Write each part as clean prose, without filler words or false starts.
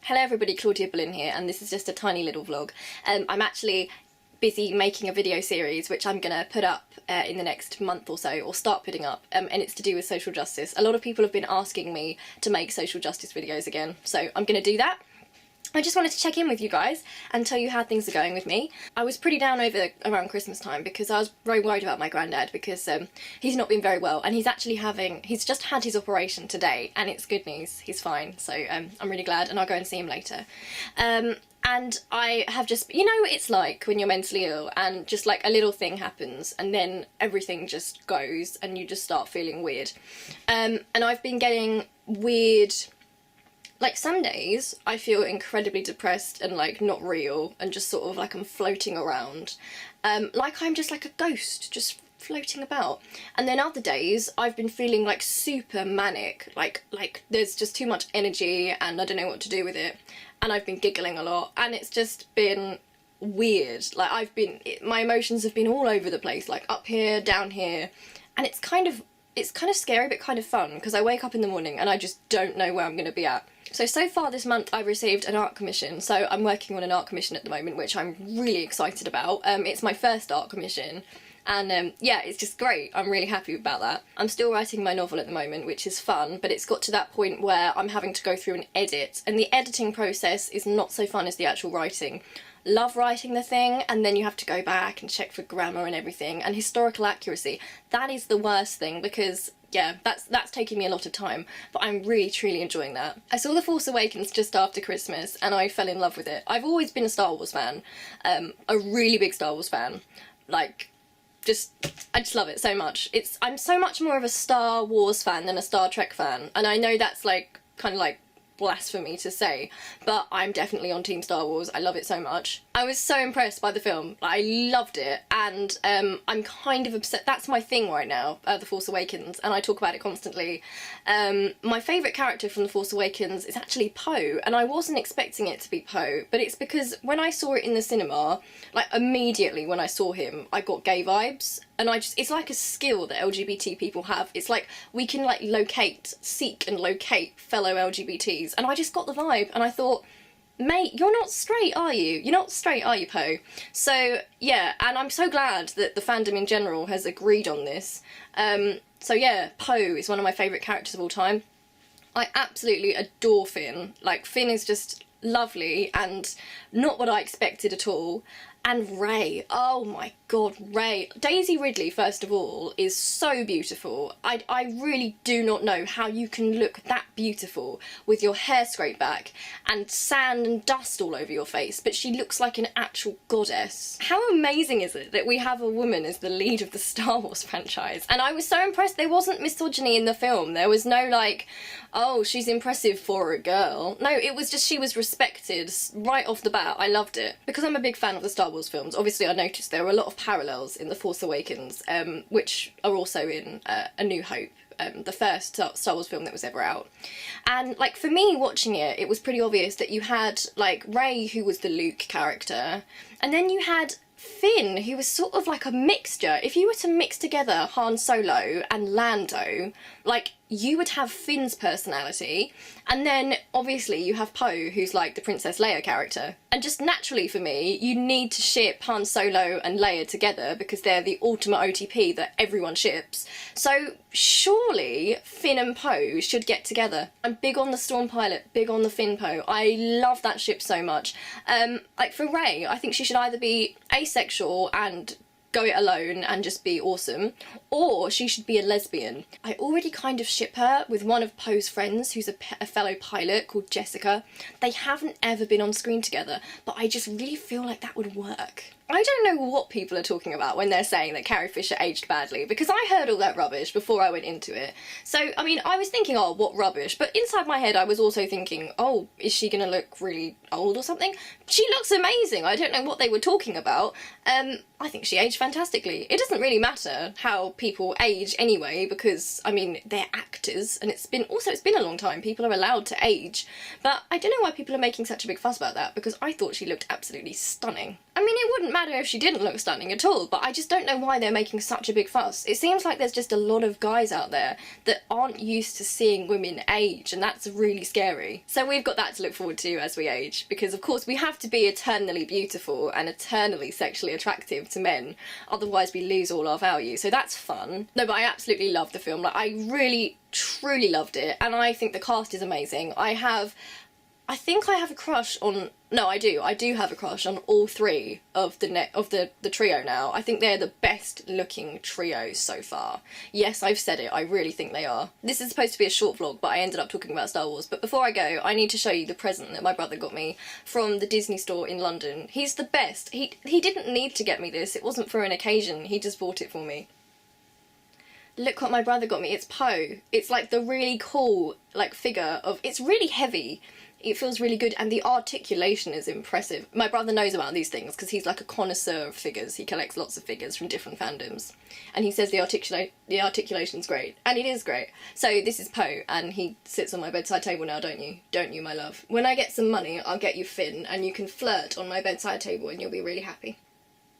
Hello everybody, Claudia Boleyn here, and this is just a tiny little vlog. I'm actually busy making a video series which I'm going to put up in the next month or so, or start putting up, and it's to do with social justice. A lot of people have been asking me to make social justice videos again, so I'm going to do that. I just wanted to check in with you guys and tell you how things are going with me. I was pretty down around Christmas time because I was very worried about my granddad because he's not been very well, and he's just had his operation today, and it's good news, he's fine, so I'm really glad, and I'll go and see him later. And I have just, you know what it's like when you're mentally ill and just like a little thing happens and then everything just goes and you just start feeling weird. And I've been getting weird, like some days I feel incredibly depressed and like not real and just sort of like I'm floating around. Like I'm just like a ghost, just floating about. And then other days I've been feeling like super manic, like there's just too much energy and I don't know what to do with it. And I've been giggling a lot and it's just been weird. Like my emotions have been all over the place, like up here, down here. And it's kind of scary but kind of fun because I wake up in the morning and I just don't know where I'm going to be at. So far this month I've received an art commission, so I'm working on an art commission at the moment, which I'm really excited about. It's my first art commission, and yeah, it's just great. I'm really happy about that. I'm still writing my novel at the moment, which is fun, but it's got to that point where I'm having to go through and edit, and the editing process is not so fun as the actual writing. Love writing the thing, and then you have to go back and check for grammar and everything, and historical accuracy. That is the worst thing because, yeah, that's taking me a lot of time, but I'm really truly enjoying that. I saw The Force Awakens just after Christmas and I fell in love with it. I've always been a Star Wars fan, a really big Star Wars fan. Like, I just love it so much. I'm so much more of a Star Wars fan than a Star Trek fan, and I know that's like kind of like blasphemy to say, but I'm definitely on Team Star Wars. I love it so much. I was so impressed by the film. I loved it, and I'm kind of upset. That's my thing right now, The Force Awakens, and I talk about it constantly. My favourite character from The Force Awakens is actually Poe, and I wasn't expecting it to be Poe, but it's because when I saw it in the cinema, like immediately when I saw him, I got gay vibes. And it's like a skill that LGBT people have. It's like we can like seek and locate fellow LGBTs. And I just got the vibe and I thought, mate, you're not straight, are you? You're not straight, are you, Poe? So, yeah, and I'm so glad that the fandom in general has agreed on this. So yeah, Poe is one of my favourite characters of all time. I absolutely adore Finn. Like, Finn is just lovely and not what I expected at all. And Rey, oh my god, Rey. Daisy Ridley, first of all, is so beautiful. I really do not know how you can look that beautiful with your hair scraped back and sand and dust all over your face, but she looks like an actual goddess. How amazing is it that we have a woman as the lead of the Star Wars franchise? And I was so impressed there wasn't misogyny in the film. There was no like, oh, she's impressive for a girl. No, it was just she was respected right off the bat. I loved it. Because I'm a big fan of the Star Wars films, obviously I noticed there were a lot of parallels in The Force Awakens, which are also in A New Hope, the first Star Wars film that was ever out. And like for me watching it, it was pretty obvious that you had like Rey, who was the Luke character, and then you had Finn, who was sort of like a mixture. If you were to mix together Han Solo and Lando, like you would have Finn's personality, and then obviously you have Poe, who's like the Princess Leia character. And just naturally for me, you need to ship Han Solo and Leia together because they're the ultimate OTP that everyone ships. So surely Finn and Poe should get together. I'm big on the Storm Pilot, big on the Finn Poe. I love that ship so much. Like for Rey, I think she should either be asexual and go it alone and just be awesome, or she should be a lesbian. I already kind of ship her with one of Poe's friends who's a fellow pilot called Jessica. They haven't ever been on screen together, but I just really feel like that would work. I don't know what people are talking about when they're saying that Carrie Fisher aged badly, because I heard all that rubbish before I went into it. So, I mean, I was thinking, oh, what rubbish, but inside my head I was also thinking, oh, is she gonna look really old or something? She looks amazing. I don't know what they were talking about. I think she aged fantastically. It doesn't really matter how people age anyway, because, I mean, they're actors, and it's been a long time. People are allowed to age, but I don't know why people are making such a big fuss about that, because I thought she looked absolutely stunning. I mean, it wouldn't matter if she didn't look stunning at all, but I just don't know why they're making such a big fuss. It seems like there's just a lot of guys out there that aren't used to seeing women age, and that's really scary. So we've got that to look forward to as we age, because of course we have to be eternally beautiful and eternally sexually attractive to men, otherwise we lose all our value, so that's fun. No, but I absolutely loved the film. Like, I really, truly loved it, and I think the cast is amazing. I think I have a crush on... No, I do have a crush on all three of the trio now. I think they're the best looking trio so far. Yes, I've said it, I really think they are. This is supposed to be a short vlog, but I ended up talking about Star Wars. But before I go, I need to show you the present that my brother got me from the Disney store in London. He's the best. He didn't need to get me this, it wasn't for an occasion, he just bought it for me. Look what my brother got me, it's Poe. It's like the really cool, like, figure of... It's really heavy. It feels really good, and the articulation is impressive. My brother knows about these things because he's like a connoisseur of figures. He collects lots of figures from different fandoms, and he says the articulation's great, and it is great. So this is Poe, and he sits on my bedside table now, don't you? Don't you, my love? When I get some money, I'll get you Finn, and you can flirt on my bedside table, and you'll be really happy.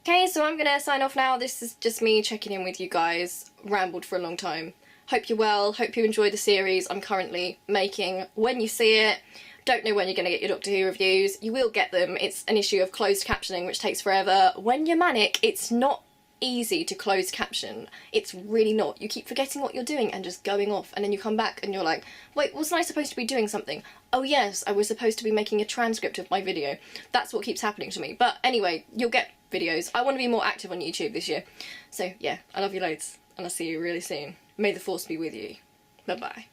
Okay, so I'm gonna sign off now. This is just me checking in with you guys. Rambled for a long time. Hope you're well, hope you enjoy the series I'm currently making. When you see it, don't know when you're going to get your Doctor Who reviews. You will get them. It's an issue of closed captioning, which takes forever. When you're manic, it's not easy to close caption. It's really not. You keep forgetting what you're doing and just going off, and then you come back and you're like, wait, wasn't I supposed to be doing something? Oh yes, I was supposed to be making a transcript of my video. That's what keeps happening to me. But anyway, you'll get videos. I want to be more active on YouTube this year. So yeah, I love you loads, and I'll see you really soon. May the force be with you. Bye bye.